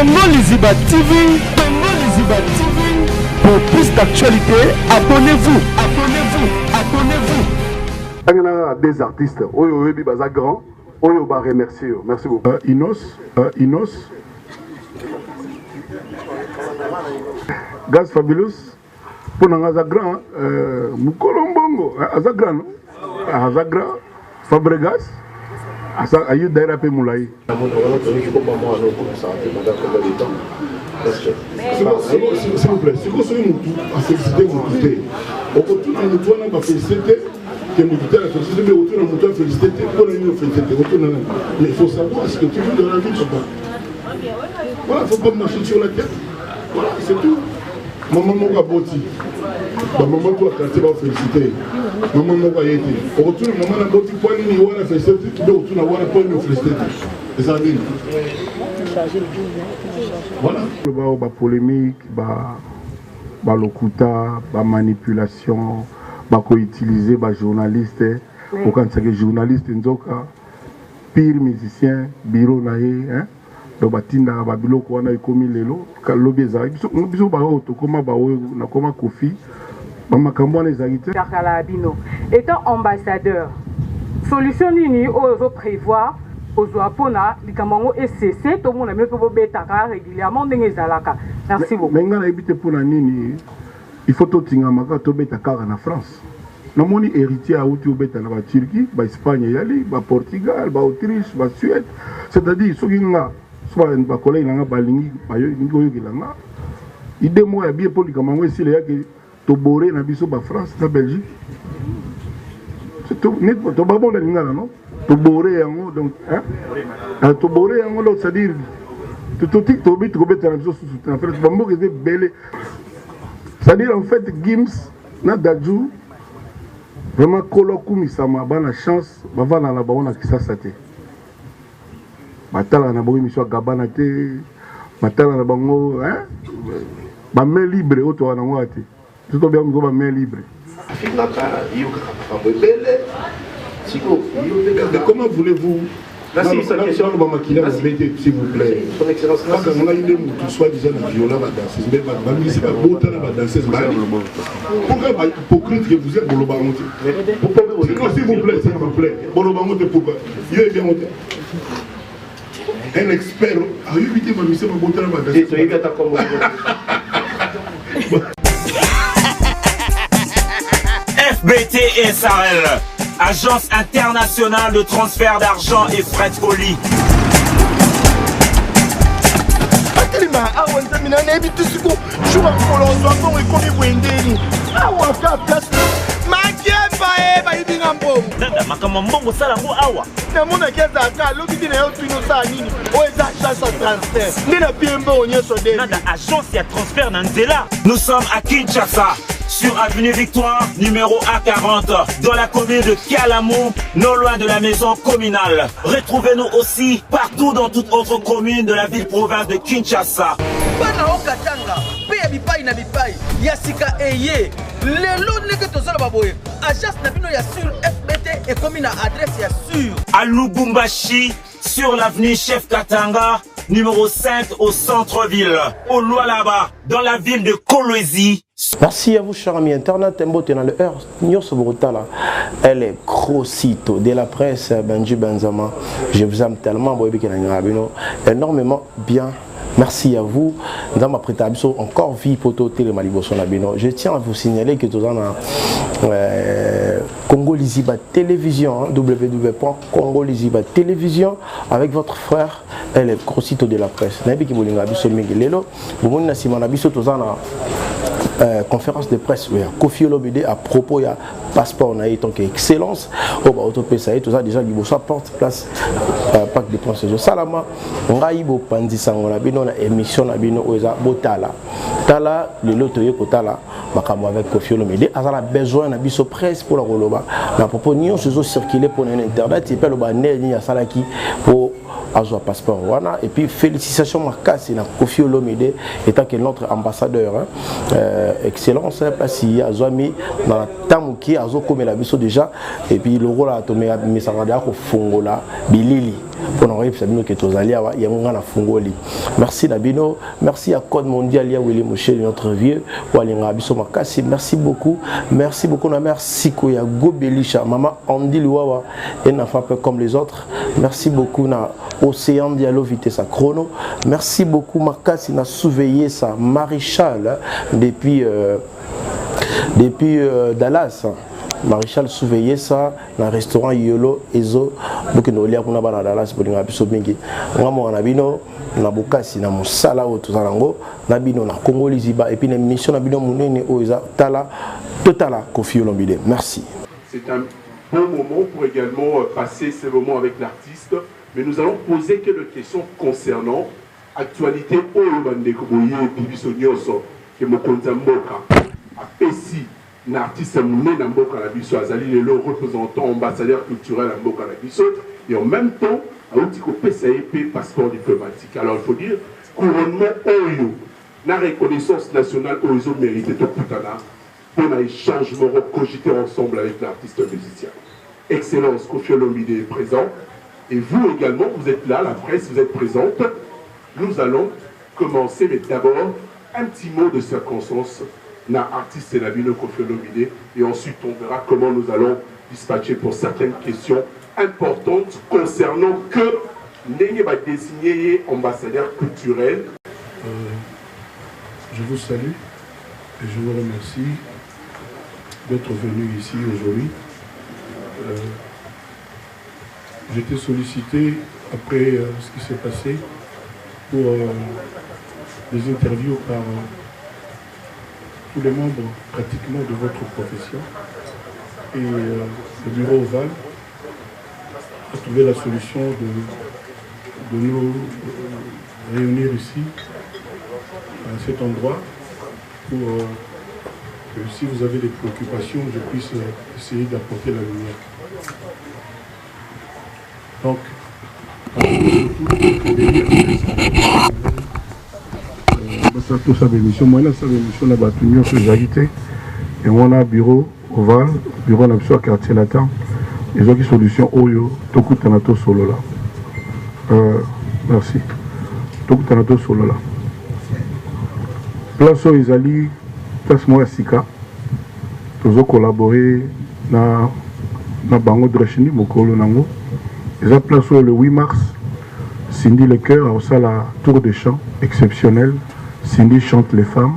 Tongo Liziba TV, Tongo Liziba TV. Pour plus d'actualité, abonnez-vous, abonnez-vous, abonnez-vous. Il y a des artistes, Oyo Ebi Baza Grand, Oyo Ba remercier. Merci beaucoup. Inos. Gaz Fabulous. Pour nous, Azagran, Mukolombongo, Azagran, Azagran, Fabregas, Ayu Dairape Moulaï. S'il vous plaît, si vous avez à féliciter vous côté, au côté de nous, on va féliciter, que nous devons féliciter, mais autour de nous, on va féliciter, pour nous féliciter. Mais il faut savoir ce que tu veux dans la vie, papa. Voilà, il ne faut pas marcher sur la tête. Voilà, c'est tout. Maman m'a boti. Maman m'a quartier va féliciter. Maman m'a été. Au retour, maman m'a boti pour aller nous voir féliciter. Mais au retour, on va pas nous féliciter. Les amis. Voilà. La polémique, la locuta, la manipulation, la co-utiliser, les journalistes. Au quand c'est que journaliste, pire musicien, bureau naïe, hein. Donc batinda babilo ko wana ikomi lelo kalobeza biso ba oto koma ba oyo na koma kofi ba makambo na ezalite Kakala Bino étant ambassadeur solution nini ozo prévoir ozwa pona likamango ECC to mona me po betaka régulièrement ndenge ezalaka. Merci beaucoup. Mais ngana ebite pona nini il faut to tinga maka to betaka na France. Namoni héritier a outi obeta na ba Turquie, ba Espagne yali, ba Portugal, ba Autriche, ba Suède, c'est-à-dire soki nga soit un collègue n'a pas balingi bayo ngoyo kilanga idée moi bien pour likamango ici là que to boré na biso ba France na Belgique c'est tout net to ba bon lingala non to boré yango donc hein to boré yango donc c'est-à-dire tout tic to bit ko beta na biso sous en fait ba mo que belé c'est-à-dire en fait Gims na Dadju vraiment koloku misama bana chance ba vana na ba ona kisasa te matala na bango mission gabana te matala na bango hein ba main libre auto wana ngwate tout bien ngo ba main libre comment voulez-vous s'il vous plaît son excellence on a une tout soit déjà na viola ba danseuse mais ba musique ba bota na ba danseuse ba pourquoi ba hypocrite que vous êtes boloba monte s'il vous plaît boloba monte pourquoi il est bien monté un expert a évité ma mission ma bonne FBT SARL, Agence internationale de transfert d'argent et frais de colis. Nada makamambongo sala ngo awa na mona kiaza ka lokiti na yo twino sa nini o eza chance transfert ndina piembo onyeso de nada agence ya transfert na nzela. Nous sommes à Kinshasa sur avenue Victoire numéro A40 dans la commune de Kialamou, non loin de la maison communale. Retrouvez-nous aussi partout dans toute autre commune de la ville-province de Kinshasa. Bana okatanga pe ya bipai na bipai ya sika eye lelo neke tozala baboye agence na bino ya sur FBT et comme na adresse ya sur à Lubumbashi sur l'avenue Chef Katanga numéro 5 au centre-ville, au Lualaba dans la ville de Kolwezi. Merci à vous, chers amis internet. Dans le heure, elle est Grossito de la presse, Benji Benzama. Je vous aime tellement, énormément bien. Merci à vous. Nous avons prêté encore vie pour télé Maliboson Labino. Je tiens à vous signaler que nous avons Congo Liziba Télévision, www.congoliziba Télévision, avec votre frère, elle est Grossito de la presse. Conférence de presse Kofi Olomide à propos ya passeport na donc excellence au ba autopesa tout ça déjà liboso porte place Parc des Princes salama ngai bo pandisa ngona bino na émission na bino oza botala tala le loto yekotala makamo avec Kofi Olomide azala besoin na biso presse pour la koloba na propos nyo se circuler pour internet et puis le ba ni ya salaki pour avoir passeport wana et puis félicitations Makasi na Kofi Olomide étant que notre ambassadeur excellence Pasi Azwami dans la tamuki azo comme la biso déjà et puis le rôle a tomé mais ça va dire ko fongola bilili pour nous Sabino qui est aux alliés il y a un fungoli merci Nabino merci à Code Mondial ya Willy Michel notre vieux walinga biso makasi merci beaucoup na merci Koya Gobelisha maman Andy Luawa et n'a pas peu comme les autres merci beaucoup na Océan Diallo vitesse à chrono merci beaucoup makasi na surveillé ça Maréchal depuis Dallas Maréchal surveillé ça dans le restaurant Yolo Ezo donc nous lions kuna bana Dallas pour nga biso mingi ngamo na bino na bokasi na musala o tozalango na bino na Congo Liziba et puis na mission na bino munene oza tala totala Koffi Olomide merci. C'est un bon moment pour également passer ces moments avec l'artiste, mais nous allons poser quelques questions concernant actualité oyo bandeko boye bibiso nyoso ke mokonza mboka apesi un artiste mouné dans Mboka na biso azali le représentant ambassadeur culturel à Mboka na biso et en même temps a outil ko PCAP passeport diplomatique. Alors il faut dire couronnement oyo na reconnaissance nationale oyo mérité to putana pour un échange cogité ensemble avec l'artiste musicien. Excellence Koffi Olomide est présent et vous également vous êtes là, la presse vous êtes présente. Nous allons commencer mais d'abord un petit mot de circonstance na artiste Nabino Koffi Olomide et ensuite on verra comment nous allons dispatcher pour certaines questions importantes concernant que Ndenge va désigner ambassadeur culturel. Je vous salue et je vous remercie d'être venu ici aujourd'hui. J'ai été sollicité après ce qui s'est passé pour des interviews par tous les membres pratiquement de votre profession et le bureau Oval a trouvé la solution de nous réunir ici à cet endroit pour que si vous avez des préoccupations je puisse essayer d'apporter la lumière. Donc tout ça émission moi là ça émission la batunion sur j'agité et on a bureau Oval bureau na sur quartier latin ils ont qui solution oyo toku tanato solo là merci toku tanato solo là place où ils allaient place moi sika tous collaborer na bango drachini mokolo nango ils ont place où le 8 mars Cindy Le Cœur a la tour de chant exceptionnelle. Cindy chante les femmes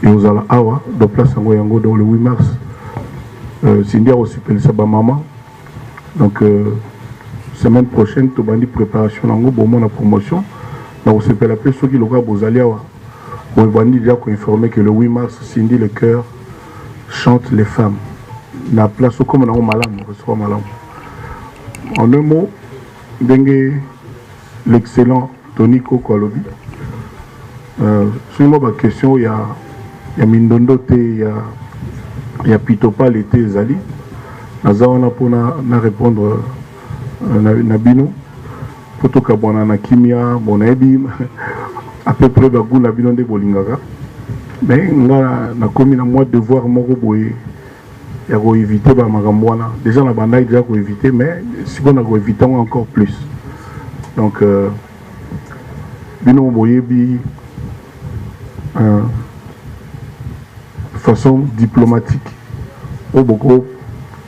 et aux ala awa de place en Goyango dans le 8 mars. Cindy a aussi appelé ça maman. Donc semaine prochaine tu bandi préparation en bon moment la promotion. Donc on s'appelle appeler ceux qui le voient aux aliawa. On va déjà informer que le 8 mars Cindy Le Cœur chante les femmes. La place où comme on a malam, on reçoit malam. En un mot, dengue l'excellent Tony Kokolobi. Sur ma question, il y a Mindondo, il y a Pitopa, l'été Zali. Nazana pour répondre Nabino. Pour tout cas, bon, na Kimia, bon, à peu près, bagou Nabino de Bolingara. Mais na commis na moi devoir mon boy. Il y a éviter ma gamboana. Déjà, la bande déjà pour éviter, mais si on a évité encore plus. Donc, Bino Boyebi. Façon diplomatique au beaucoup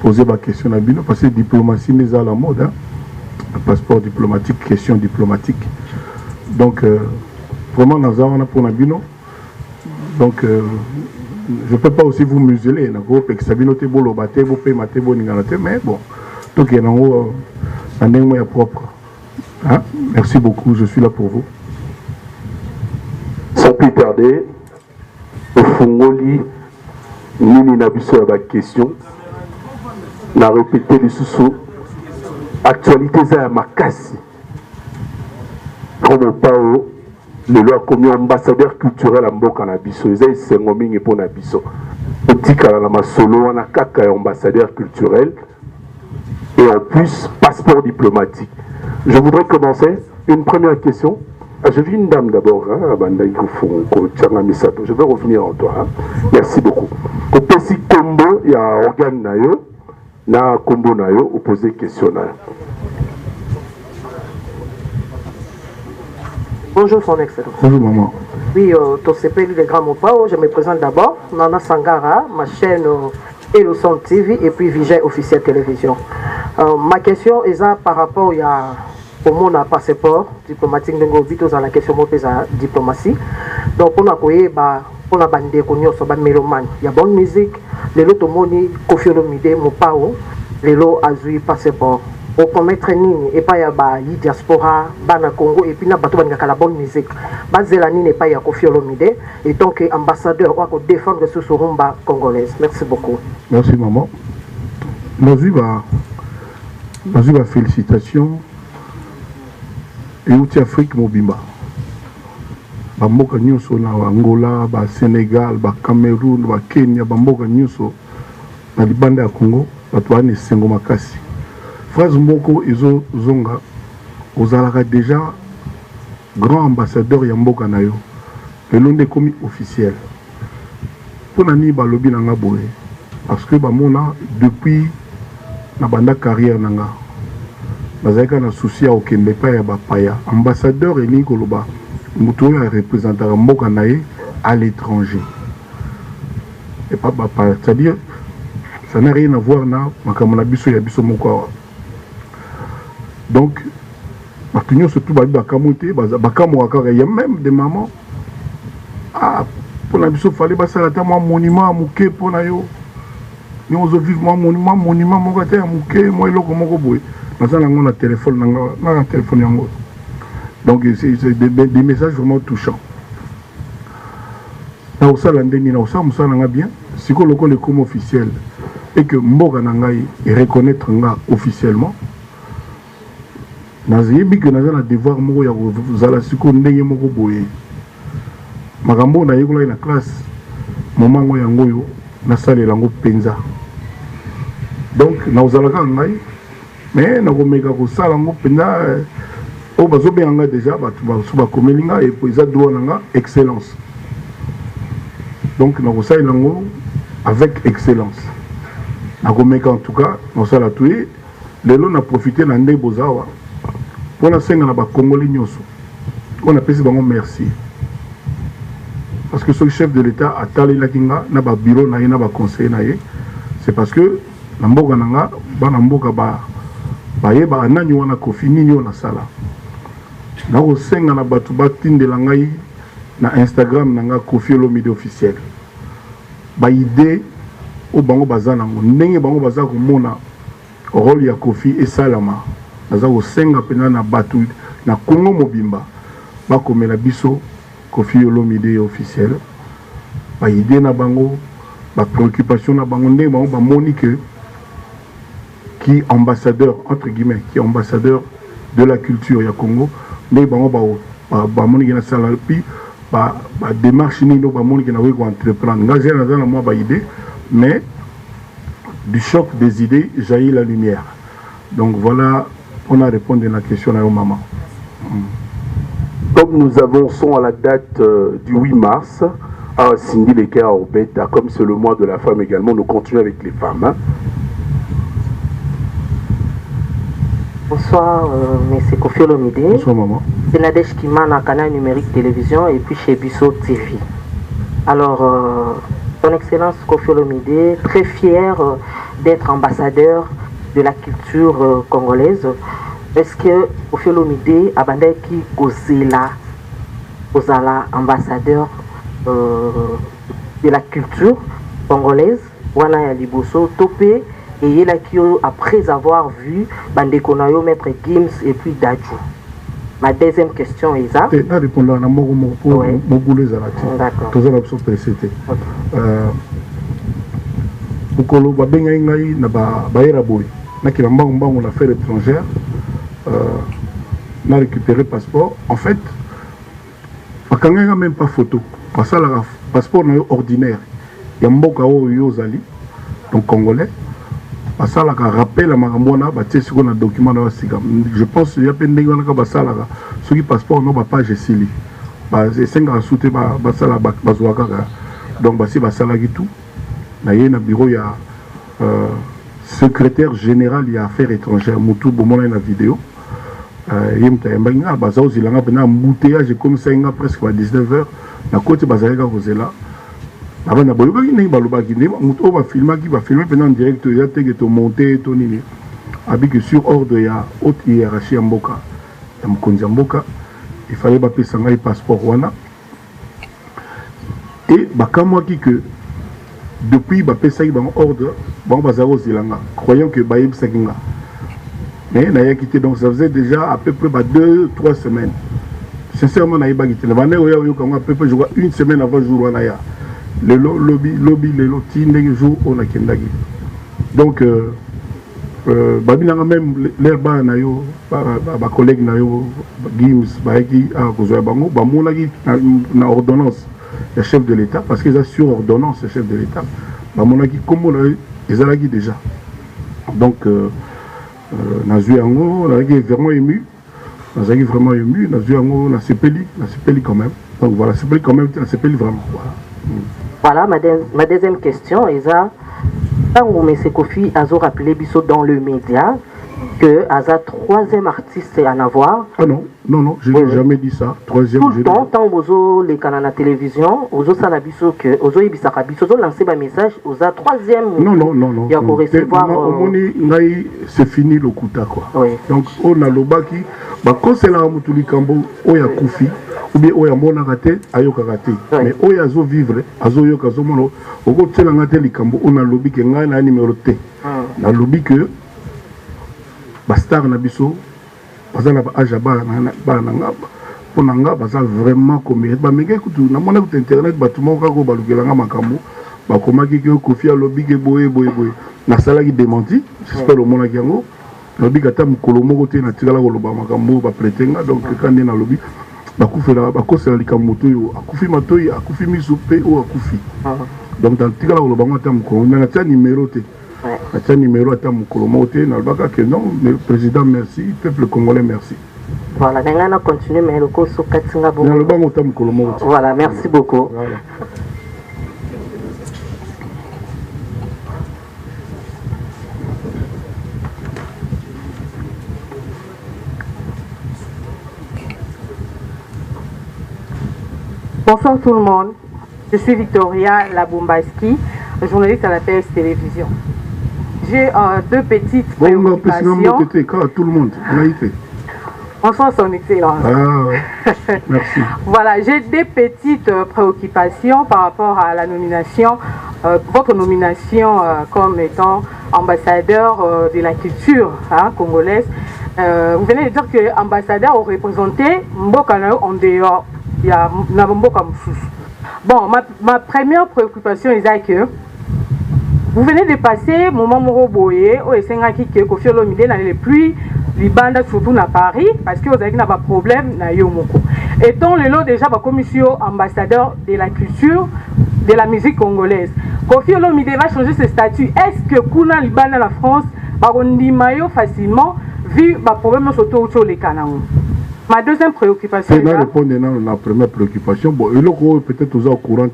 poser ma question à Bino parce que diplomatie n'est pas la mode hein? Passeport diplomatique question diplomatique donc vraiment nous avons pour Nabino donc je peux pas aussi vous museler na groupe que Sabino te bolo baté vous paye maté bon mais bon donc il y a un endroit propre hein? Merci beaucoup je suis là pour vous. Sans plus tarder, au Fongoli, Nini Nabiso a question. Na répété les sous actualité za makasi. Comme Pao, le loi comme ambassadeur culturel à Mboka na biso, ils sont ngomingi pour na biso. Otika la masolo wana kaka ambassadeur culturel et en plus passeport diplomatique. Je voudrais commencer une première question. Je vis une dame d'abord, hein, je vais revenir en toi. Hein. Merci beaucoup. Au petit combo, il y a organe nayo, na combo nayo, opposé question nayo. Bonjour, Son Excellence. Bonjour, maman. Oui, ton CPL des Grands Mopao, je me présente d'abord. Nana Sangara, ma chaîne Eloson TV et puis Vigé Officiel Télévision. Ma question est par rapport au monde à passeport diplomatique de Ngobito dans la question de la diplomatie. Donc, on a quoi on a bandé connu sur la mélomane. Il y a bonne musique. Les lots moni Koffi Olomide Mopao, les lots azui passeport. Au commettre nini et pas ya ba yi diaspora bana Congo et puis na bato banga la bonne musique bazela nini et pas ya Koffi Olomide et tant que ambassadeur ou défendre ce rumba congolaise. Merci beaucoup. Merci maman. Nazi va félicitations et outil Afrique mobimba. Ba mboka nyuso na Angola, ba Sénégal, ba Cameroun, ba Kenya, ba mboka nyuso na libanda ya Congo bato bana sengo makasi. Phrase Moko Ezo Zonga, Ozalaka déjà grand ambassadeur Yamboka Nayo, le nom des commis officiels. Pour Nani Balobi Nanga Boé, parce que Bamona, depuis la banda carrière Nanga, Bazaka na souci à Okende Paya Bapaya, ambassadeur et Nikoloba, Moutoya est représentant Mboka Naye à l'étranger. Et pas Bapaya, c'est-à-dire, ça n'a rien à voir na Makamona Biso Yabiso Moko. Donc, surtout il y a même des mamans. Ah, pour la biso, il fallait passer un monument à Mouké pour la yo. Nous avons vécu un monument, à Mouké, moi, il y a un téléphone. Donc, c'est des messages vraiment touchants. Dans le salon, bien, si on le comme officiel et que Mboga Nangaï reconnaître officiellement, nazeyebi que naza na devoir moko ya kozala siko ndenge moko boye makambo na yekola na classe moment ngo yango yo nasalela ngo penza donc na ozalaka ngai mais na komeka kosala ngo penza o bazobenga déjà batu bakomelinga et puis eza droit nanga excellence donc na kosalela ngo avec excellence na komeka en tout cas na sala tué lelo na profiter na ndenge bozawa. Pour la scène, on a Congolais, on a payé merci. Parce que ce chef de l'État a talé la kinga, n'a pas bureau, n'a pas conseil, c'est parce que Namboga Nanga, Banamboga Ba Nani wana Kofi, Nini wana Sala. N'a au sein, on a battu Batin de Langaï, na Instagram, Nanga Koffi Olomide officiel. Ba idée, au Bango Bazanango, Nenge Bango Bazako Mona, rôle ya Koffi et Salama. Naza osenga pena na batu na Congo mobimba bakomela biso Koffi Olomide officiel ba idée na bango ba préoccupation na bango ndé bango ba monique qui ambassadeur entre guillemets qui ambassadeur de la culture ya Congo ndé bango ba monique na sala pi ba démarche ni no ba monique na weko entreprendre ngazé na za na moi ba idée mais du choc des idées jaillit la lumière. Donc voilà. On a répondu à la question à maman. Comme nous avançons à la date du 8 mars, à Cindy Leker au Beta, comme c'est le mois de la femme également, nous continuons avec les femmes. Hein. Bonsoir, M. Koffi Olomide. Bonsoir, maman. C'est Nadège Kimana, Canal Numérique Télévision et puis chez Bisso TV. Alors, Son Excellence Koffi Olomide, très fier d'être ambassadeur de la culture congolaise. Est-ce que Koffi Olomide a bandaki Kozela ambassadeur de la culture congolaise wana ya liboso topé et il a qui après avoir vu Bandekonayo maître Gims et puis Dadju. Ma deuxième question est ça. Et là répondre à moko pour mogoulé zalati. D'accord. Tous les options précédentes. Bukolo babenga ngai na ba era boy. Na ki mbango na affaire étrangère. On a récupéré le passeport. En fait, il n'y a même pas photo. Parce que le passeport est ordinaire. Il y a un Yozali, donc congolais. Parce que le rappel à Marambona, il document. Je pense qu'il y a plein de gens qui ont ce passeport n'a pas de sili. C'est 5 ans sous donc, c'est tout. Il y a un bureau, il y a secrétaire général, il y a affaires étrangères. Moutou Bomona, la vidéo. yemta yambainga baza ozilanga pena embouteillage comme ça inga presque à 19h na côté bazaleka kozela abana boyokaki ndenge balobaki nde moto oyo bafilmaki bafilme pena en direct ya teke tomonte to nini abiki sur ordre ya haute hiérarchie ya mboka ya mokonzi ya mboka il fallait bapesa ngai passeport wana et bakamwaki que depuis bapesaki bango ordre bango bazala kozilanga croyant que bayebisaki nga mais n'a quitté, donc ça faisait déjà à peu près 2-3 semaines. Sincèrement, n'a pas quitté. À peu près, je crois, une semaine avant le jour où on a le lobby, le loti, les jours où on a kendagi. Donc, babina même l'air bas nayo, ba collègue nayo, Gims, baiki à Kozoya Bango, ba monagi na ordonnance le chef de l'État, parce qu'ils ont sur ordonnance le chef de l'État. Ba monagi comme on a, ils ont déjà. Donc Nazu Yango, on a vraiment ému. On a vraiment ému. Nazu Yango, on a sepeli quand même. Donc voilà, sepeli quand même, on a sepeli vraiment. Voilà, ma deuxième question, Eza. Quand vous M. Kofi a rappelé Bisso dans le média que Aza troisième artiste à en avoir. Ah non, je n'ai jamais dit ça. Troisième. Tout le temps, quand vous les canaux à la télévision, vous avez Bisso que vous avez lancé un message, vous avez troisième. Non. Il y a pour recevoir. C'est fini le Kuta quoi. Oui. Donc on a le baki, quand la Mutuli Kambo, Oya Koufi, ou bien Oya Mona Rate, Ayoka Rate. Mais Oya Zo vivre, Azo Yoka Zomono, au côté de la Likambo, on a le lobby qui est un numéro T. On a le lobby que Bastar Nabiso, Bazana Ajaba, Bananga, Ponanga, Bazal vraiment comme il mais écoute, na mon internet, Batumo Kago, Balugelanga Makambo, Bakomaki Kofi a lobby que boye. Na sala qui démenti, j'espère au monde qui yango. Lobby kata mukolomo côté na tigala koloba makambo ba pretenga donc quand on est na lobby ba kufela ba kosela likamoto yo akufi matoyi akufi misupe ou akufi. Donc dans tigala koloba ngata mukolomo na tia numéro te. Na tia numéro ata mukolomo te na baka que non, le président merci, peuple congolais merci. Voilà, on continue mais le cours sur Katinga Bobo. Voilà, merci beaucoup. Voilà. Bonsoir tout le monde, je suis Victoria Labumbaski, journaliste à la PS Télévision. J'ai deux petites préoccupations. Tout le monde, Bonsoir son excellence. Merci. Voilà, j'ai des petites préoccupations par rapport à la nomination, votre nomination comme étant ambassadeur de la culture congolaise. Vous venez de dire que ambassadeur représenté Mbokana en dehors. Bon, ma première préoccupation est que vous venez de passer moment Moroboye au Essengaki que Kofi Olomide n'allait plus Libanda surtout à Paris parce que vous avez un problème na Yomoko. Étant le lot déjà la commission ambassadeur de la culture de la musique congolaise. Kofi Olomide va changer ce statut. Est-ce que Kuna Libanda la France va maillot facilement vu le problème surtout sur les canaux? Ma deuxième préoccupation. C'est là répondre à la première préoccupation. Bon, et là, peut-être vous êtes au courant.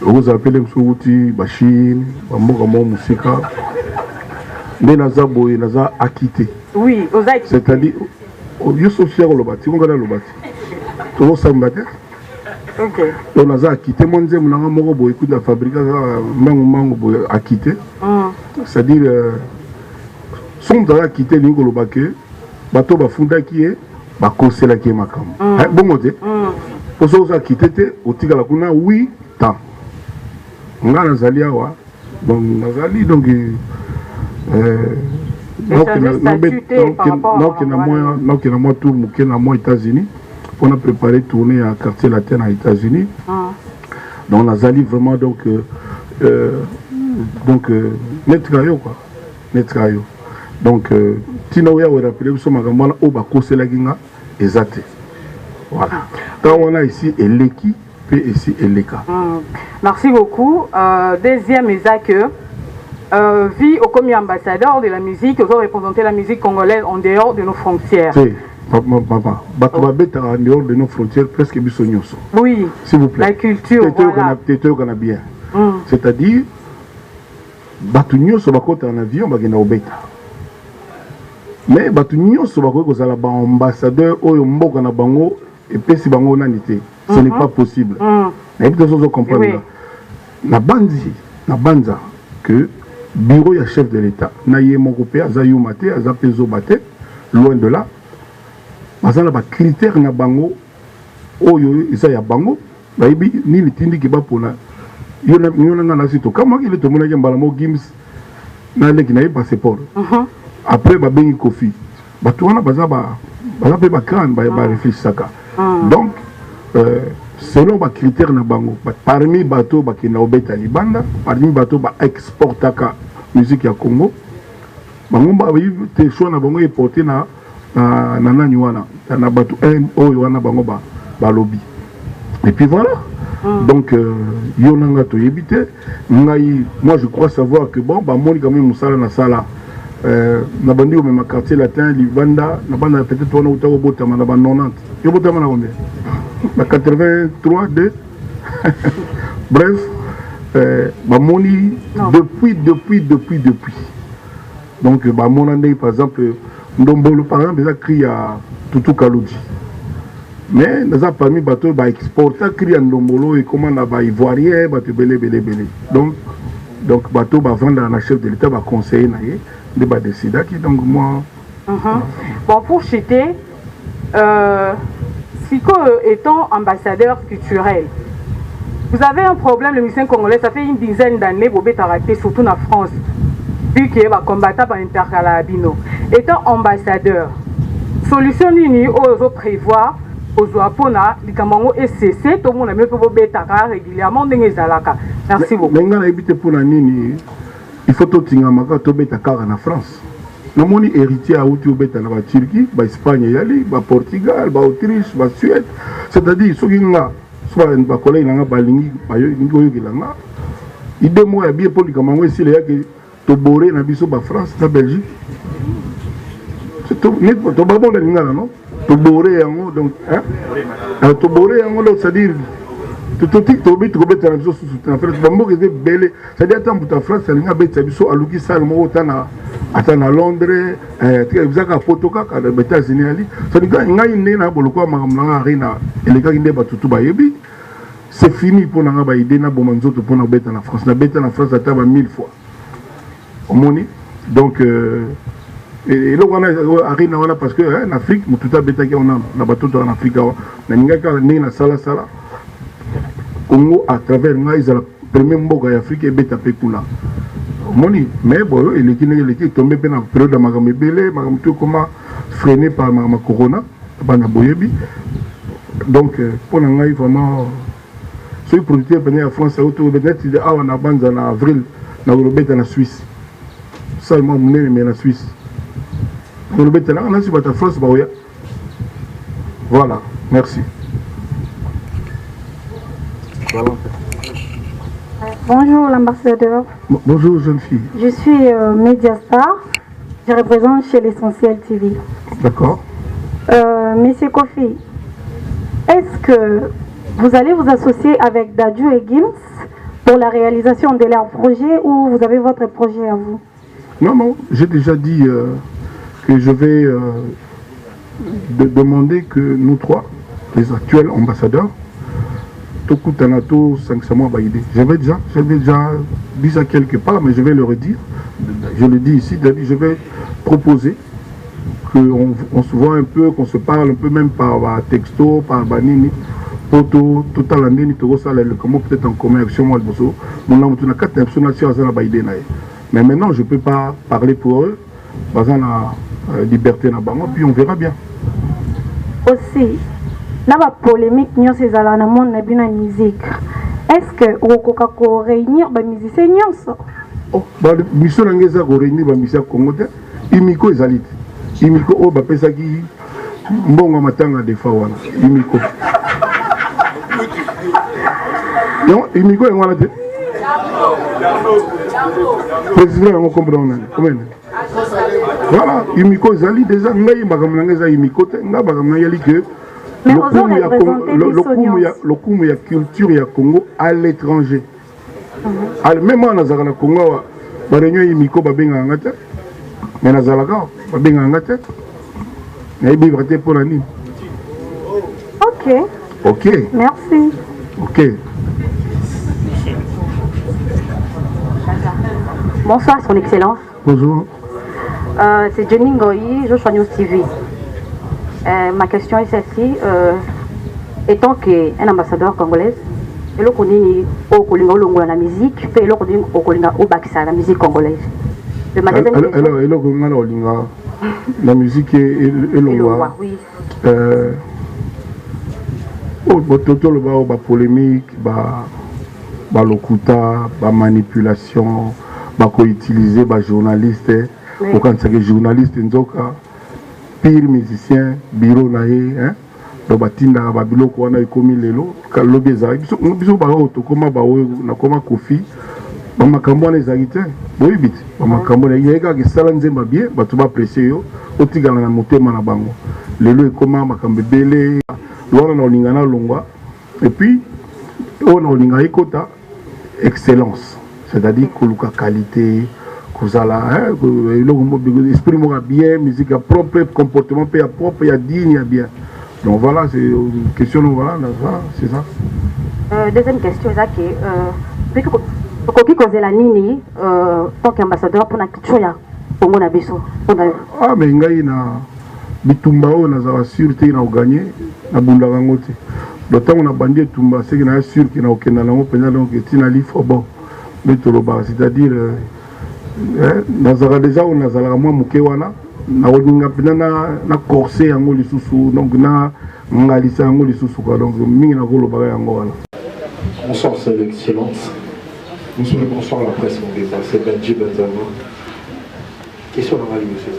Vous appelez M. Souti, Bachine, Bambogamon, Moussika. Mais Naza Boye, Naza acquitté. Oui, vous avez acquitté. C'est-à-dire, Youssef Fier Lobati, on regarde Lobati. Tu vois ça, ok. Donc Naza acquitté. Moi, je dis, Moro Boye, écoute, la fabrique, Mango Boye acquitté. C'est-à-dire, son Naza acquitté, Lingo Lobake, Bato Bafunda qui est. Bakosela qui est makam. Bon côté. Pour ça, vous avez quitté au Tigala Kuna 8 ans. On a Nazali Awa. Donc, Nazali, donc. Donc, il y a moins tout, il y a moins États-Unis. On a préparé tourner à quartier latin aux États-Unis. Donc, Nazali vraiment, donc. Netrayo, quoi. Netrayo. Donc, Tinoya ou rappelé que sommes au Bakose la Ginga exact. Voilà. Quand on a ici Eleki, puis ici Eleka. Merci beaucoup. Deuxième est que vie au commis ambassadeur de la musique, vous représentez la musique congolaise en dehors de nos frontières. Oui, papa. Batouabeta en dehors de nos frontières, presque bisognoso. Oui. S'il vous plaît. La culture. Voilà. Bien. C'est-à-dire, Batugnoso bakota en avion, bagena obeta. mais bato nyonso bakoki kozala ba ambassadeur oyo mboka na bango epesi bango nani te. Ce n'est pas possible. Na yebi tozo comprendre na banza que bureau ya chef de l'État na ye moko pe aza yuma te aza pe zoba te, loin de là. Bazala ba critère na bango oyo isa ya bango bayebi nini tindi ki ba pona yona na sito kama ile to mona ke mbala mo gims na leki na ye passeport. Après ba bengi kofi bato wana baza pe ba crâne ba réfléchissaka. Donc selon ba critère na bango parmi bato ba kina obeta libanda, parmi bato ba exportaka musique ya Congo, bango ba te choix na bango e porter na nani wana na bato oyo wana bango ba lobby. Et puis voilà. Donc yonanga to yebite ngai, moi je crois savoir que bon ba moni quand même musala na sala na bandi au même quartier latin libanda na banda peut-être on a au botama na ba 90 yo botama na combien na 83 2 bref ba moni depuis donc ba monande par exemple ndombolo par exemple ça crie à Tutu Kaludi. Mais nous avons parmi bateau ba exporter cri ndombolo et comment na ba ivoirien bateau belé. Donc bateau ba vendre à la chef de l'État va conseiller na ye de ba décider qui donc moi. Bon, pour citer Siko étant ambassadeur culturel, vous avez un problème, le musicien congolais, ça fait une dizaine d'années vous êtes arrêté surtout en France vu qu'il va combattre par intercalabino. Étant ambassadeur, solution nini ozo prévoir Ozoapona, Likamango SCC, tout le monde a mieux pour Betaka régulièrement dans les Alaka. Merci beaucoup. Mais on a habité pour la nini, il faut tout tingamaka to Betaka en France. Nous avons héritier à outil Beta na Turquie, ba Espagne yali, ba Portugal, ba Autriche, ba Suède. C'est-à-dire ceux qui nga soit ba collègue nga ba lingi ba yo ngoyo kilanga. Idée moi bien pour Likamango ici les que to boré na biso ba France, na Belgique. C'est tout net to ba bon linga non? Toboré yango donc hein toboré yango donc c'est-à-dire tout bit ko beta na biso sous en fait bambo que c'est belé c'est-à-dire tant pour ta France ça linga beta biso aluki sal mo tana atana Londres ezaka potoka ka na États-Unis ali ça dit ngai né na boloko makamna arena eleka inde batutu bayebi c'est fini pour nga ba idée na bomanzoto pour na beta na France ata ba 1000 fois au moni donc et là on a arena wana parce que en Afrique tout a beta on a na bateau en Afrique na ngaka na sala Congo à travers nga ils la premier mboka ya Afrique et beta pe kuna moni mais bon il est tombé pendant période de magamebele magamtu comment freiné par ma corona bana boyebi donc pour nga vraiment ce producteur venu en France autour de net il a on a banza en avril na robeta na Suisse seulement mais na Suisse. Voilà, merci. Bonjour l'ambassadeur. Bonjour jeune fille. Je suis Mediastar. Je représente chez l'Essentiel TV. D'accord. Monsieur Kofi, est-ce que vous allez vous associer avec Dadju et Gims pour la réalisation de leur projet ou vous avez votre projet à vous? Non, j'ai déjà dit que je vais demander que nous trois, les actuels ambassadeurs, Tokutanato 500 mois Baïdé. J'avais déjà dit ça quelque part, mais je vais le redire. Je le dis ici, je vais proposer qu'on se voit un peu, qu'on se parle un peu même par texto, par banini, poto, total andeni, comment peut-être en commun action moi le mon nom tu n'as quatre nations à Baïdé. Mais maintenant je ne peux pas parler pour eux, parce qu'on a liberté na bango, puis on verra bien. Aussi, là la polémique nous c'est à la monde na bina musique. Est-ce que au coca ko réunir ba musiciens nyonso? Oh, ba mission ngeza ko réunir ba musiciens congolais, imiko ezalite. Imiko o ba pesa ki mbongo matanga de fawana. Imiko. Non, imiko ngwana te. Président on comprend comment. Voilà, imiko zali déjà ngai bakamnangeza imiko te nga bakamnayali que le coup ya culture ya Congo à l'étranger. Même en Nazarana Congo ba réunion imiko ba benga ngata mais nazalaka babenganga te nayebivre te mpo na nini. Ok, merci. Ok. Bonsoir, Son Excellence. Bonjour. C'est Jenny Ngoyi, Joshua News TV. Ma question est celle-ci. Étant qu'un ambassadeur congolais, et le connaît au la musique, et le connaît au Baksa, la musique congolaise. La musique est longwa. Oui. Ba polémique, ba lokuta, ba manipulation, ba ko utiliser ba journaliste, au quand c'est que journaliste nzoka, pire musicien, bureau naé, hein. Donc batinda ba biloko wana ikomi lelo, kalobe za biso ba auto koma ba na koma kofi. Ba makambo wana ezalite, boyi bit. Ba makambo na yeka ke sala nzemba bien, ba tuba apprécier yo, otigala na motema na bango. Lelo ekoma makambo belé. On a longwa et puis on a écouta excellence, c'est-à-dire que la qualité, que l'esprit bien, musique propre, comportement propre, il y a digne, il y a bien. Donc voilà, c'est une question, voilà, c'est ça. Deuxième question, c'est que pour qui cause la nini, tant qu'ambassadeur pour la culture, pour mon abisso. Ah mais il y a bitumba on a sûreté na gagné na bunda kangote d'autant on a bandé tumba c'est qu'il a sûr qu'il na okenda na mopena donc tina lifo bon mais toloba c'est-à-dire nazara déjà on azala moi muke wana na oninga pena na corset yango lisusu donc na ngalisa yango lisusu quoi donc mingi na koloba yango wana. Bonsoir, c'est l'excellence. Bonsoir la presse congolaise, c'est Benji Benzama. Question dans la ligne, monsieur.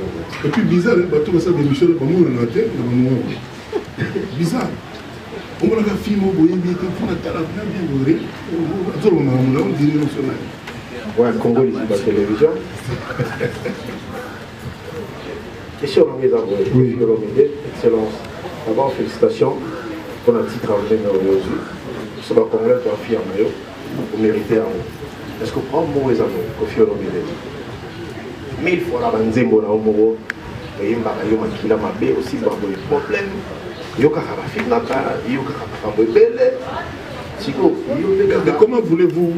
Et puis bizarre, bateau ça des Michel Bamou dans la tête, bizarre. On a un film au bout, il y a bien doré. On dirait national. Ouais, Congo, ici, la télévision. Question dans les envoyés. Oui, excellence. D'abord, félicitations pour le titre en venir aujourd'hui. C'est la Congolais qui a affirmé, vous méritez un mot. Est-ce que vous prenez mon raisonnement, Kofi Olomide? 1000 fois la banzembo na omoro et mbaka yo makila mabe aussi bango le problème yo kaka ba finaka yo kaka bango belle siko yo comment voulez-vous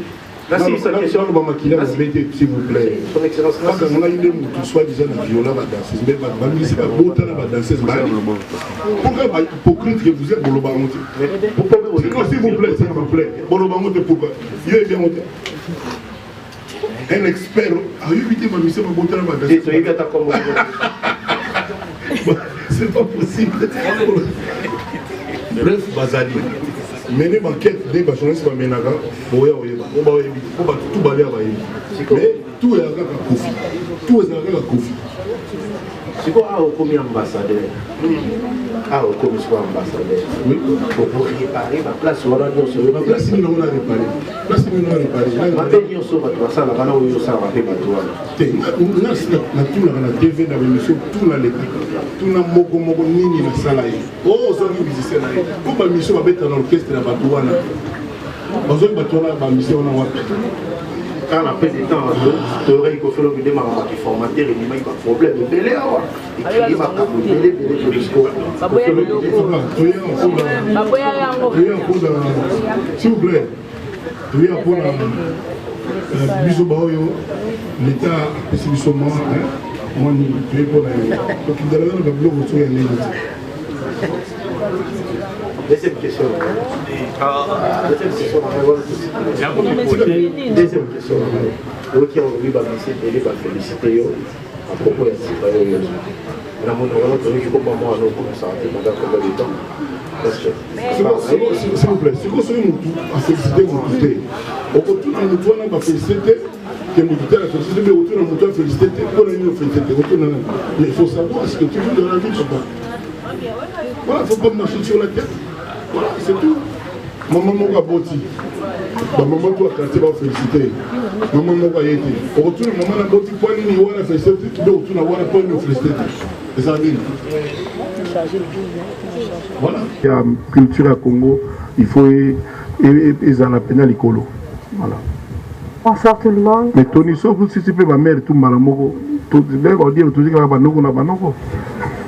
là c'est sa question ba makila mabe s'il vous plaît son excellence là quand on a une mutu soit disant na viola ba danseuse mais ba musique ba bota na ba danseuse ba pourquoi ba hypocrite que vous êtes boloba monte pourquoi s'il vous plaît boloba monte pourquoi yo est bien monté. Un expert a évité ma mission ma bonne c'est pas possible. Bref, Bazali. Mener ma quête des journalistes va mener à tout balayer à mais tout est à Kofi. Tout est à Kofi. C'est quoi comme ambassadeur? Ah, comme ambassadeur. Oui. Pour réparer ma place, on a dit ma place, nous on a réparé. Place, nous on a réparé. Ma tête, on s'en va tout ça, là, on s'en va faire tout ça. On a tout la TV dans l'émission, tout dans l'équipe. Tout dans Mogo Nini na salaire. Oh, on a visité là. Pour ma mission, on va mettre dans l'orchestre la Batouana. On va mettre dans la mission, on a quand la paix des temps, tu aurais fait le vidéo qui formateur et il n'y a pas de problème. Il y a pas s'il vous plaît, tu es pour l'État, c'est du moment, on est pour la deuxième question. Deuxième question. Vous qui avez félicité à propos de s'il vous plaît, si vous avez à féliciter vous écoutez. Au retour dans le toit, on va féliciter que nous la félicité, mais au retour dans le toit, féliciter pour la féliciter. Mais il faut savoir ce que tu veux dans la vie, papa. Voilà, il ne faut pas marcher sur la tête. Voilà, c'est tout. Maman m'a boti. Maman doit quartier va féliciter. Maman m'a été. Au retour, maman a boti pour aller niveau la féliciter. Tu dois retourner à voir pour nous féliciter. Et ça vient. Voilà. Il y a une culture à Congo. Il faut ils en apprennent à l'école. Voilà. Bonsoir tout le monde. Mais Tony, sauf si tu peux ma mère tout malamoko, tout bien on dit tout dit que la banoko na banoko.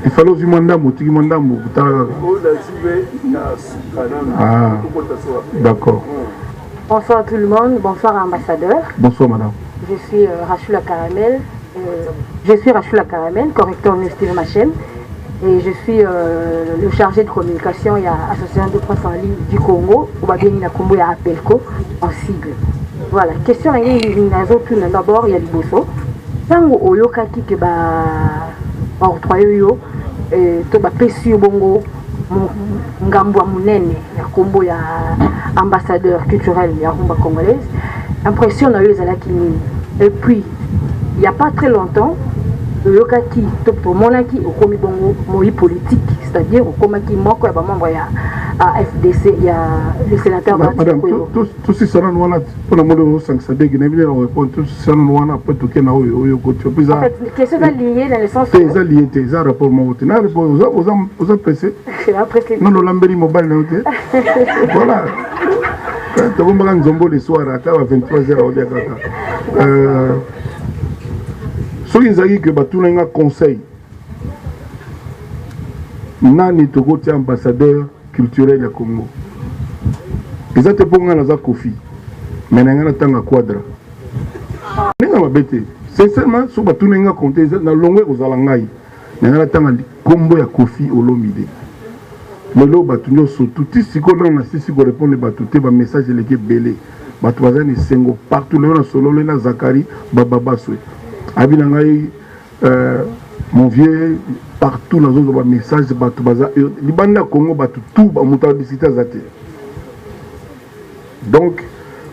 Il fallait aussi mandambo, tu mandambo. Ah, d'accord. Bonsoir tout le monde, bonsoir ambassadeur. Bonsoir madame. Je suis Rachula Caramel. Je suis Rachula Caramel, correcteur de ma chaîne. Et je suis le chargé de communication et association de presse en ligne du Congo, ou bien il y a Congo et Apelco en sigle. Voilà, question d'abord, il y a Liboso. Tango oyokaki ke octroyer yo to ba pesi bongo ngambo ya munene ya kombo ya ambassadeur culturel ya rumba congolaise. Impression na yo ezalaki nini? Et puis il n'y a pas très longtemps oyokaki to monaki okomi bongo moi politique, c'est-à-dire okomaki moko ya ba membre ya FDC, il y a le sénateur madame, tout si ça nous a pour le monde ça que Guinée bien répondre tout ça nous a pas tout na oyo côté puis en fait question liée dans le sens tes alliés tes rapport mon na rapport aux pressé non l'amberi mobile na voilà tu vas me nzombo le soir à 23h au Dakar soki ezali ke batuna nga conseil nani tokoti ambassadeur culturel ya Congo eza te mpo nga naza kofi me na nga natanga quadra ndenge mabe te sincèrement so batuna nga compte na longwe kozala ngai na nga natanga kombo ya Kofi Olomide lelo bato nyonso tuti sikoyo na sisi korépondre bato te bamessage eleki ebele bato baza na esengo partout lelo na sololo na Zakari bababaswe abina ngai mon vieux partout dans les messages bato baza libanda Congo bato tout ba muta discuter zate donc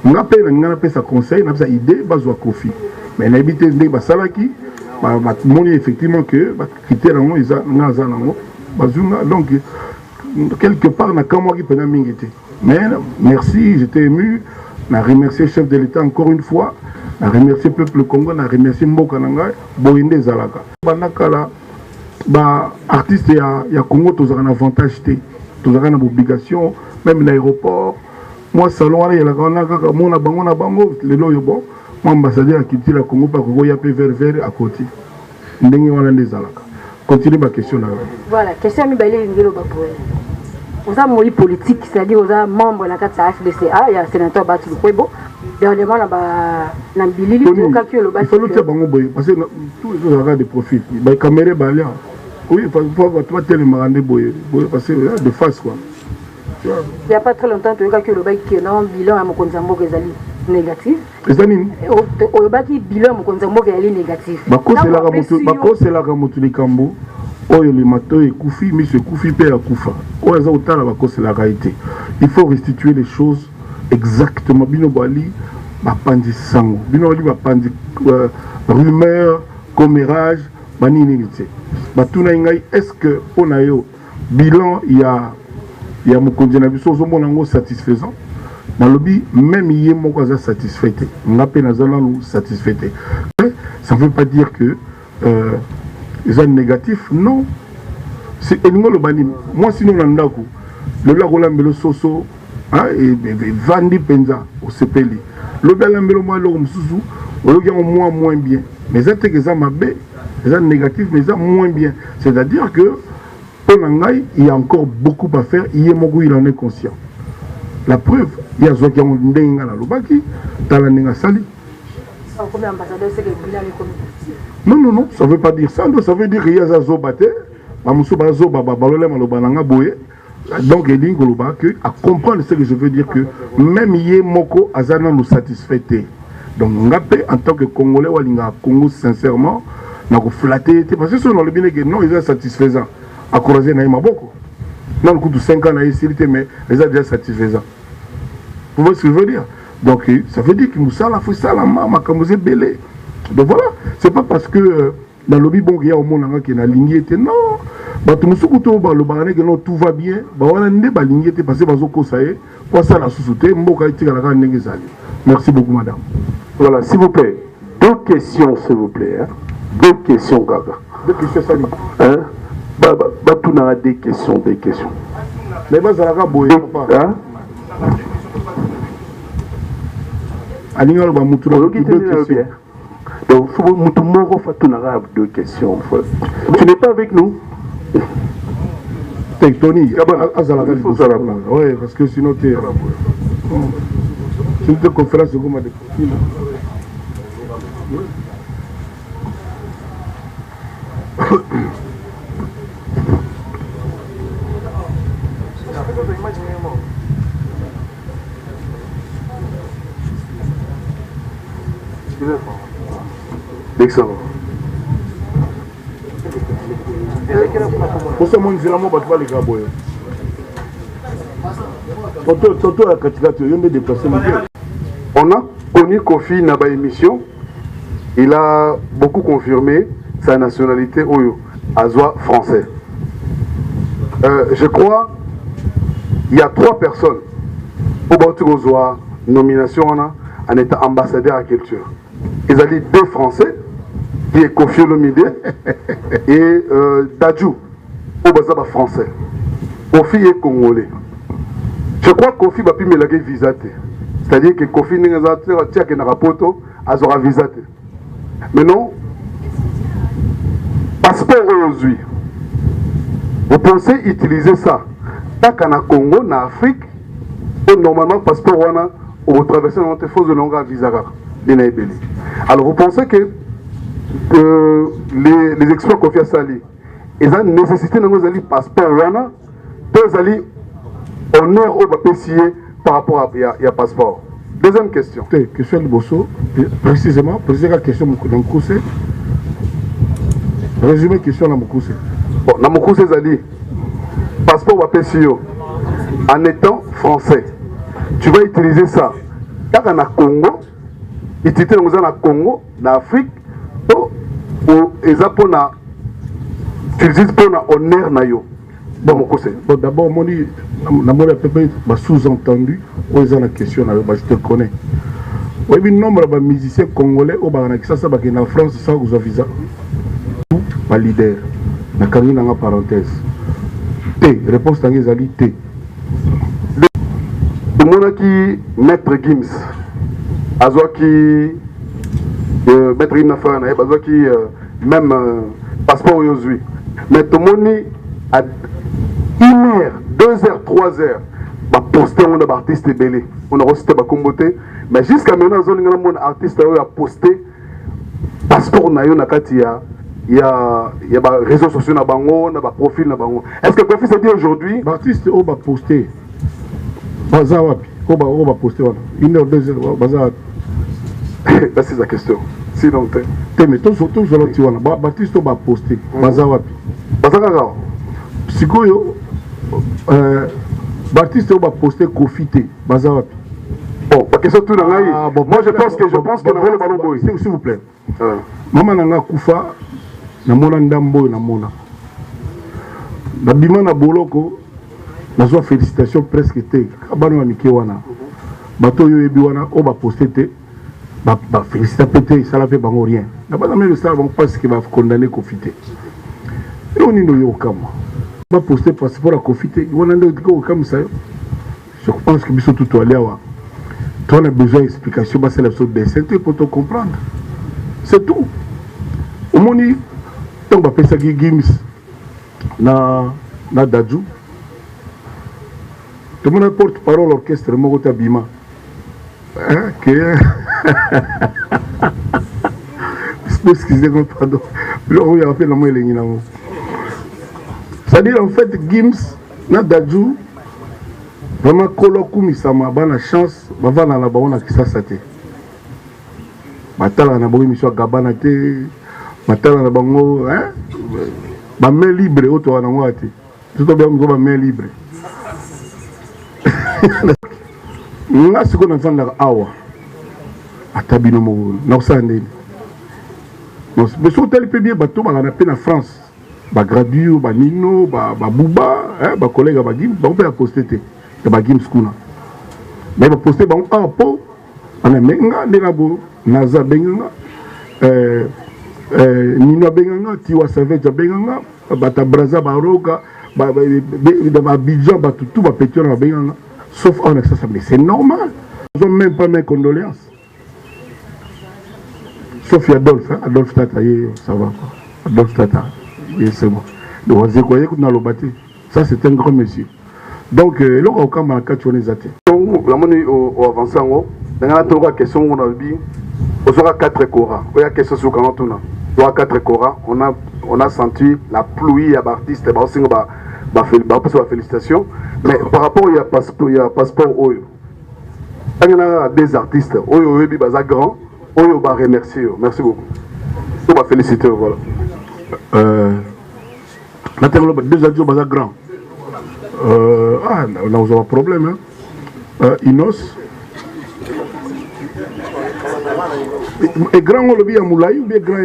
nga pe sa conseil na sa idée bazwa Kofi mais na habité ndé ba salaki ba moni effectivement que ba critère ngo isa na za nango bazunga donc quelque part na kamwa ki pena mingité mais merci j'étais ému na remercier le chef de l'État encore une fois. Je remercie le peuple congolais, je remercie Mboka Nanga, Boyende Zalaka. Banakala, artiste ya Congo, tu as un avantage, tu as une obligation, même l'aéroport. Moi, salon, il y a la bango, le loyo bon. Moi, ambassadeur qui dit la Congo, pas Congo, il y a peu vers à côté. Ndenge wana Zalaka. Continue ma question là. Voilà, question mi balé ngelo bapoe. Vous avez moi politique, c'est-à-dire vous avez membre de la FDCA, il y a le sénateur Batu Kwebo. Dernièrement, il faut le faire parce que tous les autres des profits. Les caméras balient. Oui, il faut tellement parce que de face quoi. Il n'y a pas très longtemps, tu as que le bail qui est non bilan à mon Konzambo Gezali négatif. Au bail qui bilan à mon Konzambo Gezali négatif. C'est la Ramotu de Kambo. Oyo le mato et Koufi, mais ce Koufi père Koufa. Oyo za utala bako c'est la réalité. Il faut restituer les choses exactement. Bino Bali, bapandi sango. Bino Bali bapandi rumeur, commérage, bani ningite. Batuna ingai est-ce que on a yo bilan il y a mokonzi na biso zo monango satisfaisant. Na lobi même yé moko za satisfait. Ngape na zala lu satisfait. Ça ne veut pas dire que ils sont négatifs, non. C'est le bani. Moi, sinon, le lac soso, et Vandi Penza, au CPL. Le belambelo, moi, le Msusu, le moins bien. Mais ça, c'est que ça m'a bé, c'est négatif, mais ça moins bien. C'est-à-dire que, pour l'angaï, il y a encore beaucoup à faire, il en est conscient. La preuve, il y a ceux qui ont dit que Lobaki, Talanenga Sali. Combien d'ambassadeurs c'est que bilan est commis? Non, ça ne veut pas dire ça. Ça veut dire qu'il y a un zobate, donc il dit à comprendre ce que je veux dire que même Yé Moko Azana nous satisfait. Donc en tant que Congolais, Congo sincèrement, nous flatté parce que si on a le bien que non, ils sont satisfaisants. À croiser Naïma Boko. Non, le coup de 5 ans, mais ils sont déjà satisfaisants. Vous voyez ce que je veux dire? Donc ça veut dire que nous sommes la maman, comme vous êtes belé. Donc voilà, c'est pas parce que dans le lobby bon il y a au monde qui est la ligne non. Bah tout le monde que tout va bien. Bah on a une ligne parce que bazoko ça est. Pour ça la sous-souté, merci beaucoup madame. Voilà, s'il vous plaît, deux questions s'il vous plaît. Hein? Deux questions Gaga. Deux questions Sali. Hein? Bah tout n'a des questions. Mais bah ça la boye papa. Hein? alinga ba mutu donc faut mutu moko fatunara deux questions. Tu n'es pas avec nous? Tony, oui, parce que sinon tu es une conférence de Goma de profil. Excellent. On a connu Kofi dans émission. Il a beaucoup confirmé sa nationalité Azoa français. Je crois il y a 3 personnes pour nomination en étant ambassadeur à culture. Ils ont dit 2 Français, qui est Kofi Olomide et Dadju, au français. Kofi est congolais. Je crois que Kofi va plus me laguer visa. C'est-à-dire que Kofi n'est pas un rapport à son visa. Mais non, passeport aujourd'hui. Vous pensez utiliser ça? Tant qu'en Congo, en Afrique, normalement, passeport, vous traversez notre force de longue visa. Alors vous pensez que les experts Kofi Sali, ils ont nécessité de passeport, deux alliés honneur au PCA par rapport à passeport. Deuxième question. Question de Bosso, précisément, précisément la question de Moukouse. Résumé la question de Moukouse. Bon, dans Moukouse, Zali, passeport à PCA, en étant français, tu vas utiliser ça. Car en Congo, utiliser dans Congo, en Afrique, ou Ezapona, tu utilises pour honneur na yo. Bon, d'abord, moi, je sous-entendu, la question, je te connais. Oui, le nombre de musiciens congolais qui en France sans visa. Pas leader. Je vais faire parenthèse. T. Réponse à T. Le monde qui Maître Gims, Maître Gims, qui même passeport aujourd'hui. Mais tout le monde à 1h, 2h, 3h, va poster un artiste belé. On a reçu des combotés. Mais jusqu'à maintenant, on a un artiste qui a posté passeport na yo na kati il y a des réseaux sociaux na bango, na ba profil na bango. Est-ce que Kofi s'est dit aujourd'hui l'artiste au va poster bazawapi, au va poster 1h, 2h, bazawapi. C'est la question. Sinon mais tout surtout sur l'autre wana. Baptiste au va poster bazawapi. Bazaka Sikoyo Baptiste au va poster Kofi te bazawapi. Bon, la question tout moi je pense que le ballon boy. S'il vous plaît. Maman nanga kufa na mona ndambo na mona. Na bima na boloko na zo félicitations presque te. Abano amike wana. Bato yo ebi wana o ba poster te. Ba féliciter pété ça la fait bango rien. Na ba même ça bon parce que va condamner Kofi te. Et on ino yo kama. Ba poster passeport à Kofi te. Wana ndo ko comme ça. Je pense que biso tout aller wa. Tu as besoin d'explications, c'est la sorte de pour te comprendre. C'est tout. Au moins, tu as fait ça qui Gims na Dadju. Tout le monde porte-parole l'orchestre, moi je Bima. Excusez-moi, pardon. C'est-à-dire en fait, Gims na Dadju. Vraiment, Kolokoumi, ça m'a donné la chance, je vais aller à la Kisasa. Je vais aller à la mission Gabana, je vais aller à la main libre, je vais aller à la main libre. Je vais aller à la awa. Atabino mo, na sande. Mais si on telle peut bien bateau, on a peine en France. Ba Gradio, ba Nino, ba Bouba, ba collègue ba Gim, ba on peut poster. Ba Gims kuna mais ba poster ba on po ana menga ndinabo naza benga nino benga tiwa savage benga bata braza baroka ba Abidjan ba tout ba pétion ba benga sauf on ça mais c'est normal ils ont même pas mes condoléances Sauf Adolphe, hein? Adolphe Tata, ça va quoi. Adolphe Tata, c'est bon. Donc, vous voyez que dans le bâti, ça c'est un grand monsieur. Donc, là, on a un cas de choses. La monnaie au avançant, dans la question, on a dit, on aura 4 Cora. Il y a question sur quand on a 4 Cora. On a senti la pluie à l'artiste, félicitations. Mais par rapport il y a passeport, il y a des artistes, Oyo grand, Oyo va remercier. Merci beaucoup. On va féliciter. Voilà. Deux adultes grand. On a un problème. Inos. Et grand, on le dit à Moulaï ou bien grand.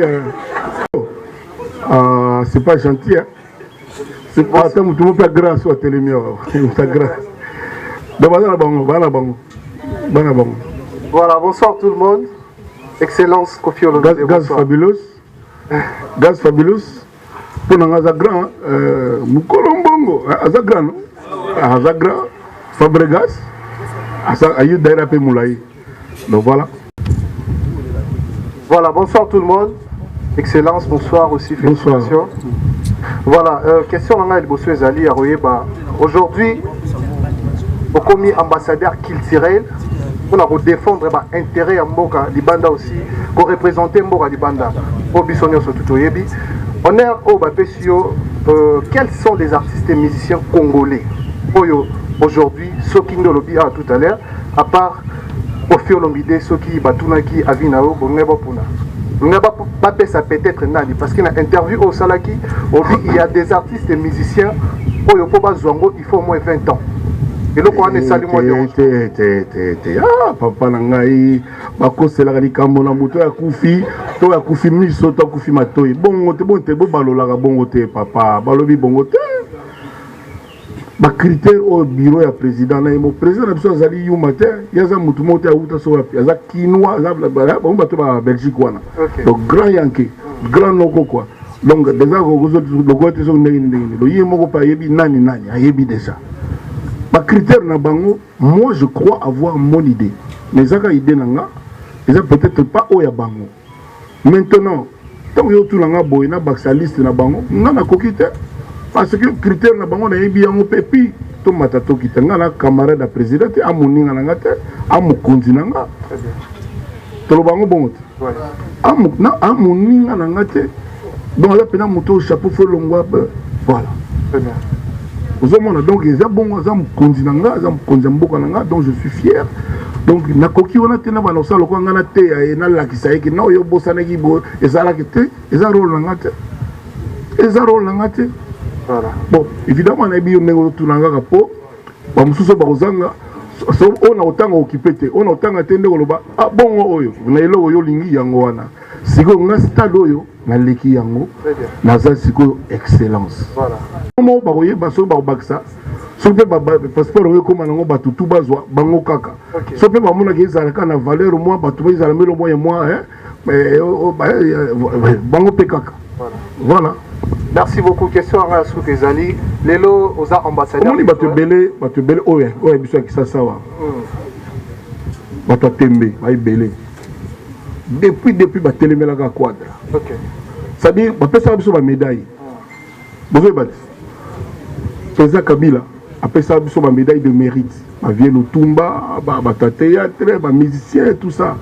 C'est pas gentil. Hein? C'est pas ça, tout le monde peut grand sur la télévision. Voilà, bonsoir tout le monde. Excellence, Kofi Olomide. Gaz fabulous. Gaz fabulous. Pour nous, grand, Mukolombongo, Azagrand, Azagra, Fabregas, Ayud Dairapé Moulaï. Donc voilà. Voilà, bonsoir tout le monde. Excellence, bonsoir aussi, félicitations. Voilà, question à Bosso Zali Aroyeba. Aujourd'hui, au commis ambassadeur culturel, on a défendre l'intérêt à Mboka, Libanda aussi, pour représenter Mboka Libanda, pour Bissonio surtout Yebi. On est au Bapesio, quels sont les artistes et musiciens congolais aujourd'hui, ceux qui nous l'ont dit tout à l'heure, à part Kofi Olomide, ceux qui Batunaki, Avinao, Bongebopuna. On n'a pas ça peut-être Nani, parce qu'il y a une interview au Salaki, il y a des artistes et musiciens, il faut au moins 20 ans. Et donc on est salué moi papa nangai bako sela ni kamona moto ya kufi to ya kufi miso to kufi matoi bongo te bo balola ka bongo te papa balobi bongo te ba critère au bureau ya président na mo président na biso azali yu matin yaza mutu moto ya uta so wapi aza kinwa za bla bon bato ba Belgique wana donc grand yanké grand noko quoi donc déjà le côté so ndenge do yemo pa yebi nani ayebi déjà. Ma critère na bango, moi je crois avoir mon idée. Mais ça idée nanga, ils peut-être pas oya bango. Maintenant, tant que tout nanga boyna baksaliste na bango, nana kokite parce que critère na bango na yebi yango pepi to matato kitanga na camarade da président te amuninga nanga te amukonzi nanga. To bango bongo. Na amuninga nanga te. Donc là pena moto chapeau fo longwa voilà. Très bien. Donc, donc je suis fier. Donc, na koki on a tena ba nosa loko ngana te ya na la kisaiki na yo bosana ki bo ezala kete ezaro ngate ezaro ngate voilà. Bon, évidemment na biyo nengo tunanga kapo ba mususo ba kozanga so on a autant occupé te on a autant atende koloba ah bongo oyo na elo yo lingi yango wana siko nga stade oyo na leki yango na za siko excellence voilà. Comment ba koye ba so ba baksa so pe ba passeport oyo koma nango ba tutu bazwa bango kaka so pe ba mona ke ezala kana valeur moi ba tuba ezala melo moi mais bango pe kaka voilà. Merci beaucoup. Question à Souké Zali. Lelo aux ambassadeurs. Comment tu belé oye biso ki ça wa. Ba to tembe ba belé. Depuis ba telemela ka quadra. OK. Ça dit ba pesa biso ba médaille. Bozo bat. Président Kabila a pesa biso ba médaille de mérite. Ba vie Lutumba, ba théâtre, ba musicien tout ça.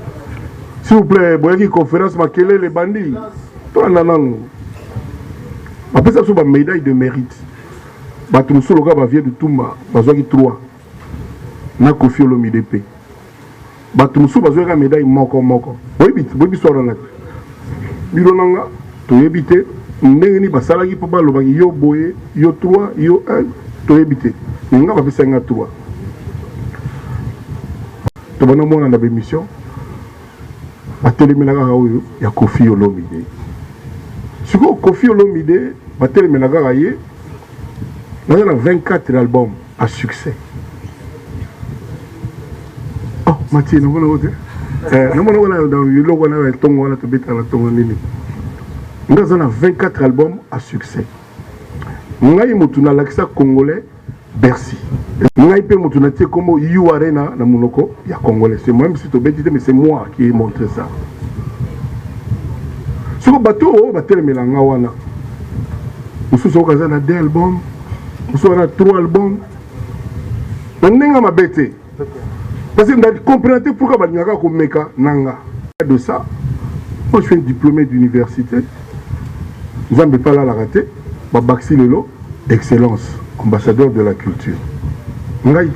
S'il vous plaît, boyaki conférence makele les bandits. Toi nanang. Après ça, c'est une médaille de mérite. Bato musolo ka ba vie de Tumba, bazwaki 3. Na Kofi Olomide pe. Bato musolo bazwaki médaille moko. Boyebi soira na. Biro nanga to yebite ndenge ni basalaki po balobaki yo boye, yo 3, yo 1, to yebite. Nga ba pesa nga 3. To bana mona na émission. Batelemelaka oyo ya Kofi Olomide. Siko Kofi Olomide batelemelaka ye na 24 albums à succès. Oh, Mathieu, nous avons dans le logo na tongo na tobeta na tongo nini. Nous avons 24 albums à succès. Ngai mutuna lakisa congolais Bercy. Ngai pe mutuna tie comme You Arena na monoko ya congolais. C'est moi si tobeti mais c'est moi qui ai montré ça. Sur le bateau, on va tellement la ngawana. Nous sommes 2 albums, nous sommes 3 albums. On n'est pas bête. Parce que vous comprenez pourquoi vous avez comme meka nanga. De ça, moi je suis un diplômé d'université. Vous n'avez pas là la rater. Babaxi Lelo, excellence, ambassadeur de la culture. Vous avez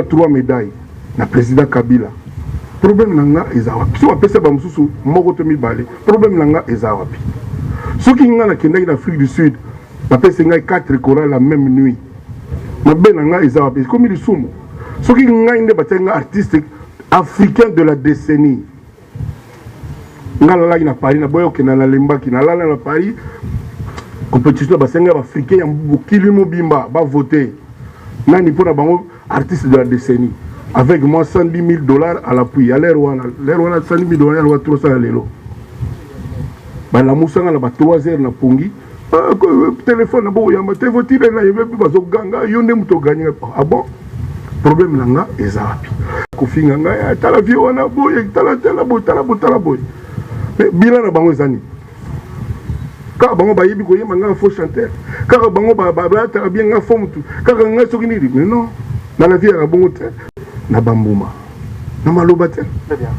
3 médailles. Le président Kabila. Le problème nanga est awapi. Si on appelle ça Bamsusu, Mogotomi Bale. Le problème nanga est awapi. Ceux qui sont en Afrique du Sud, on appelle ça 4 chorales la même nuit. Le problème nanga est awapi. Comme il sont. Ceux qui sont en artiste africain de la décennie. Ngala na Paris, na boyo ke na lemba ki na lala na Paris. Compétition basenga africain ya bokili mobimba ba voter. Nani pour na bango artiste de la décennie. Avec moi $110 000 à l'appui. À l'air wana $110 000 à 300 lelo. Ba la musanga la ba 3 heures na pongi. Téléphone na bo yamba te votire na yebe bazo ganga yonde muto gagner. Ah bon? Problème nanga ezapi. Kofinga nga tala vie wana boye tala boy. Mais bilan na bango ezani. Ka bango ba yebi ko yema nga faux chanteur. Ka bango ba tala bien nga faux mutu. Ka nga soki ni mais non. Dans la vie ya bango te na bambuma. Na maloba te. Très bien.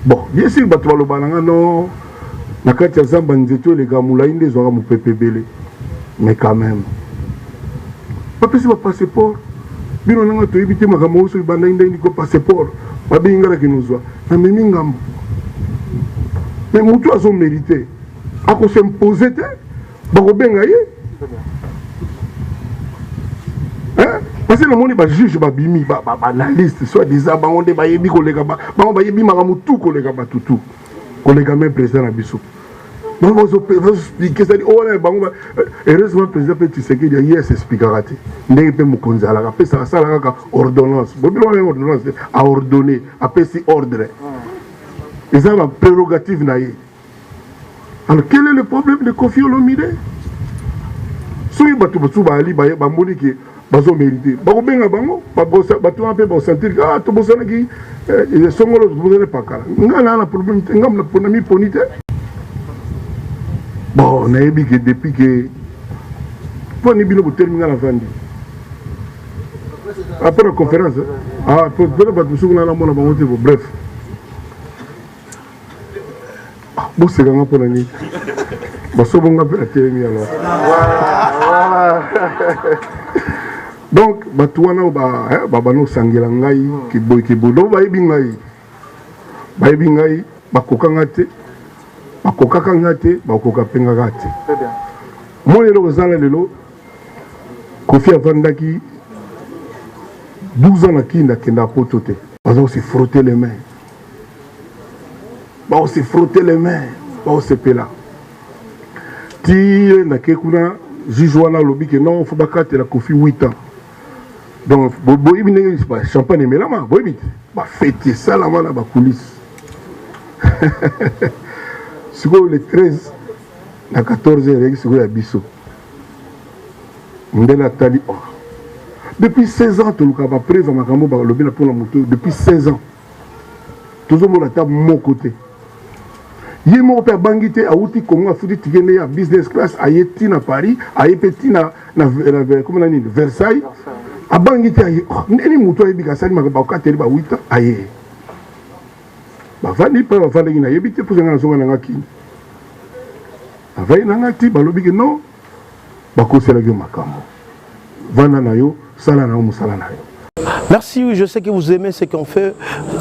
Bon, bien sûr ba to maloba nga non. Na kati ya zamba nzeto les gamula inde zo mu pepebele. Mais quand même. Pas possible passeport. Bino nanga to ibite makambo so banda inde ni ko passeport. Ba bingara kinuzwa. Na mimi ngambo. Mais mutu azo mérité. Ako s'imposer te. Ba ko benga ye. Hein? Parce que le monde ba juge ba bimi ba analyste soit disant ba onde ba yebi ko lega ba ba yebi makamu tout ko lega ba tutu. Ko lega même président na biso. Bon vous expliquer ça dit oh là bango heureusement président peut tu sais qu'il y a yes expliquera te. Ndenge pe mukonza la ka pesa sala ka ordonnance. Bo bilo ordonnance a ordonner a pesi ordre. Ils ont la prérogative naïe. Alors quel est le problème de Kofi Olomide? Si vous avez dit que vous avez mérité, vous avez sentir que vous avez bon, on a dit que depuis que vous terminez la fin. Après la conférence, bref. Bon, c'est quand même pour l'année. Bon, c'est bon, la télé alors. Donc, Batouana, Babano Sangelangai, qui boy, qui bodo, Baibingai, Bakokangate, Bakokakangate, Bakokapengagate. Très bien. Moi, le Rosala Lelo, Kofi Avandaki, 12 ans à Kinda, Kenda Potote. On s'est frotté les mains. On s'est frotté les mains. On s'est fait là. Tire na kekuna Jijouana lobby que non, il faut pas que la Kofi 8 ans. Donc, boy bine champagne et mélama, boy bite. Bah fêter ça la main ba coulisse. Sur le 13 à 14h sur la biso. Ndela tali oh. Depuis 16 ans tout le cas preuve makambo ba lobby na pour la moto depuis 16 ans. Toujours mon table mon côté. Il m'a fait bangiter à outil Congo a foutu ticket à business class à Yeti à Paris, à Yepeti na comment on dit Versailles. À bangiter à ni muto yebi kasali makaba teri ba 8 ans aye. Ba vandi pa vandi na yebite pour nga zonga nga kini. Avai na ngati ba lobi que non. Ba ko sela ge makambo. Vanda na yo, sala na yo musala na yo. Merci, oui, je sais que vous aimez ce qu'on fait.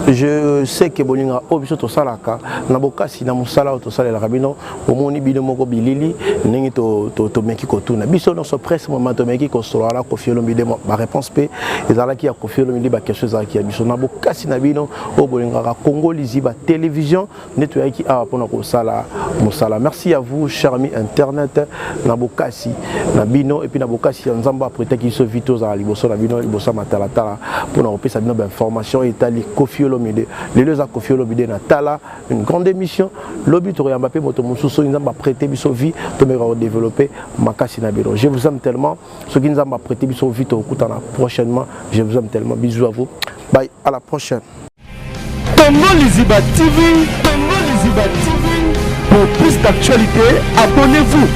Je sais que Bolinga Obiso to salaka na bokasi na musala to sala la rabino omoni bino moko bilili ningi to meki ko tuna biso no so presse moment to meki ko solo ala ko fiolo mide ba réponse pe ezala ki ya ko fiolo mide ba quelque chose aki ya biso na bokasi na bino o Bolinga ka Congo lizi ba télévision neto yaki a pona ko sala musala. Merci à vous chers amis internet na bokasi na bino et puis na bokasi ya nzamba prêter ki so vito za liboso na bino liboso matala tala pour nous repasser nos informations et tali Kofi Olomide les deux à Kofi Olomide na tala une grande émission lobby to Mbappé moto mususo nzamba prêter biso vie to me développer makasi na biro. Je vous aime tellement ceux qui nzamba prêter biso vie to kutana prochainement. Je vous aime tellement, bisous à vous, bye, à la prochaine. Tongo Liziba TV, Tongo Liziba Simba TV. Pour plus d'actualités, abonnez-vous.